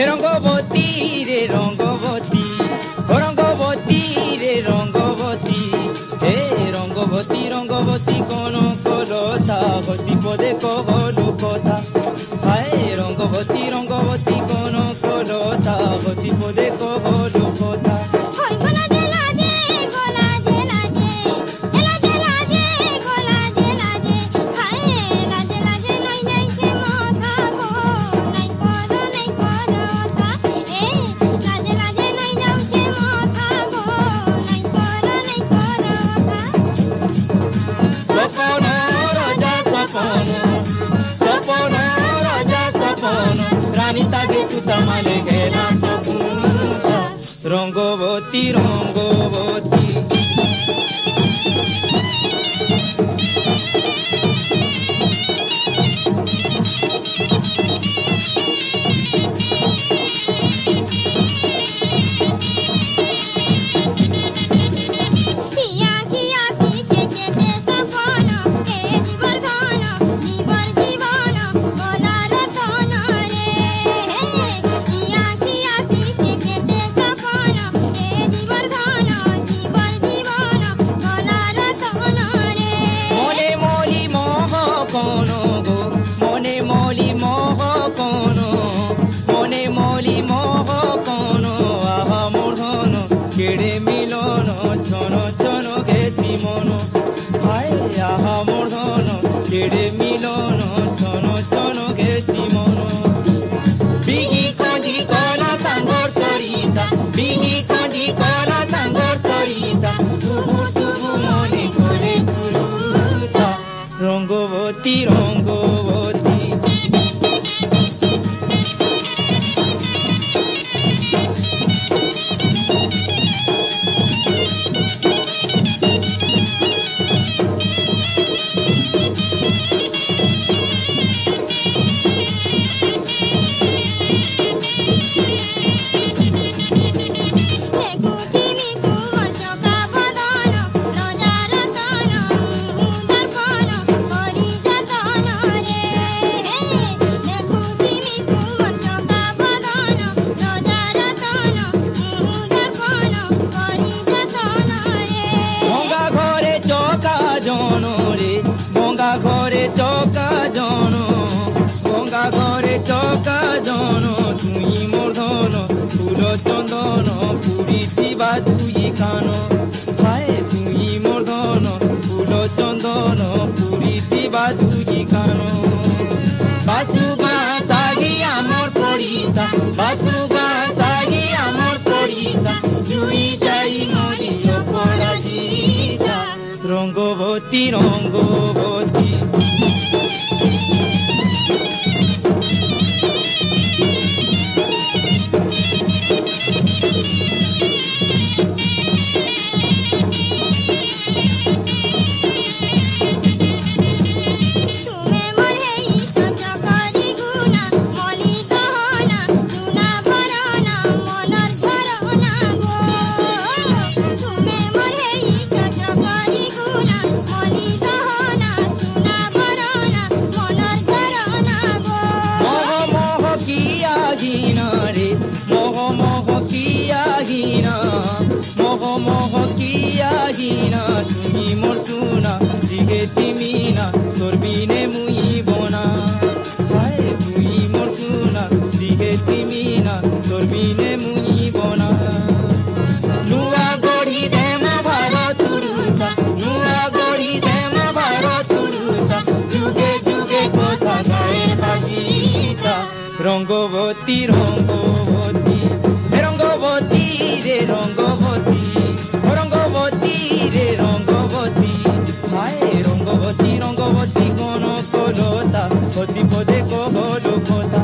রঙ্গবতী রে রঙ্গবতী, রঙ্গবতী রে রঙ্গবতী, হে রঙ্গবতী রঙ্গবতী কোন কলতা গতি পদে কবলু কথা, হায় রঙ্গবতী রঙ্গবতী কোন কলতা গতি পদে কবলু কথা। সপন রাজা সপন, সপন রাজা সপন, রানী তাকে চুতা মালে গেলা সপন, রঙ্গবতী রঙ্গবতী। মনে মলি মোহ কোন, মনে মলি মোহ কোন, আহা মোহন কেড়ে মিলন ছন ছন গেছি মন, হায় আহা মোহন কেড়ে মিলন ছন ছন গেছি মন। বিহি খঁজি কলা সাঙ্গর তরিতা, বিহি খঁজি কলা সাঙ্গর তরিতা, তুবু তুবু মনে করে সুরুতা, রঙ্গবতী রঙ্গবতী। গঙ্গা ঘরে চকা জন, গঙ্গা ঘরে চকা জন, তুই মোর ধন ফুল চন্দন পুরিଥିବା দুই কান, হায় তুই মোর ধন ফুল চন্দন পুরিଥିବା দুই কান। বাসুগা সাগি আমার পড়িসা, বাসুগা সাগি আমার পড়িসা, জুই যাই মরি অপরাজিতা, রঙ্গবতী রঙ্গবতী। মোহ মোহ কিয়া গিনা, মোহ মোহ কিয়া গিনা, তুমি মোর সুনা দিগে তিমিনা, তোর বিনে মুই বনা, হায় তুই মোর সুনা দিগে তিমিনা, তোর বিনে মুই বনা। নুয়া গড়ি দেমা ভারত উড়ুসা, নুয়া গড়ি দেমা ভারত উড়ুসা, যুগে যুগে কথা গায়ে বাজিতা, রঙ্গবতী রঙ্গবতী, রঙ্গবতী রে রঙ্গবতী, রঙ্গবতী রে রঙ্গবতী, হায় রঙ্গবতী রঙ্গবতী কোন কলতা গতি পদে কবলু কথা,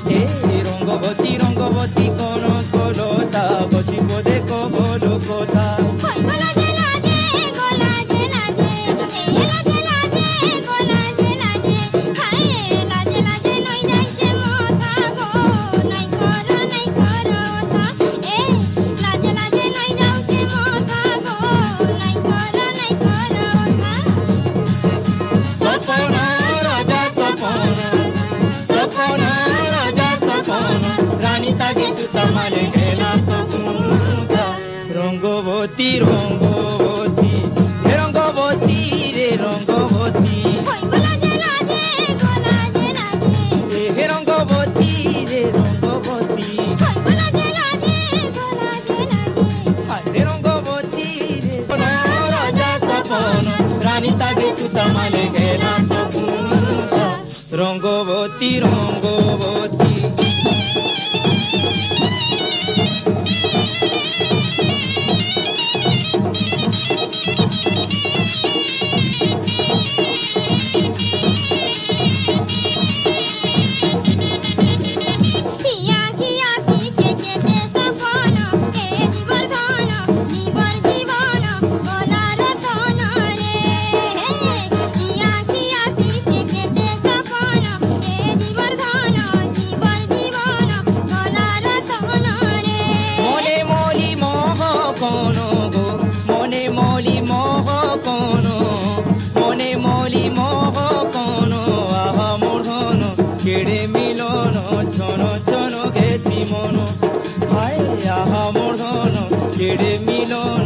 হে রঙ্গবতী রঙ্গবতী কোন কলতা গতি পদে কবলু কথা। সুতা মালে গেলা তো কুন্তা রঙ্গবতী রঙ্গবতী হে রঙ্গবতী রে রঙ্গবতী হে রঙ্গবতী রে রঙ্গবতী হে রঙ্গবতী রে রাজা সপন রানী তাকে সুতা মালে গেলা তো কুন্তা রঙ্গবতী রঙ্গবতী মনে মলি মোহ কোন মনে মলি মোহ কোন আহা মোহন কেড়ে মিলন ছন ছন গেছি মন হায় আহা মোহন কেড়ে মিলন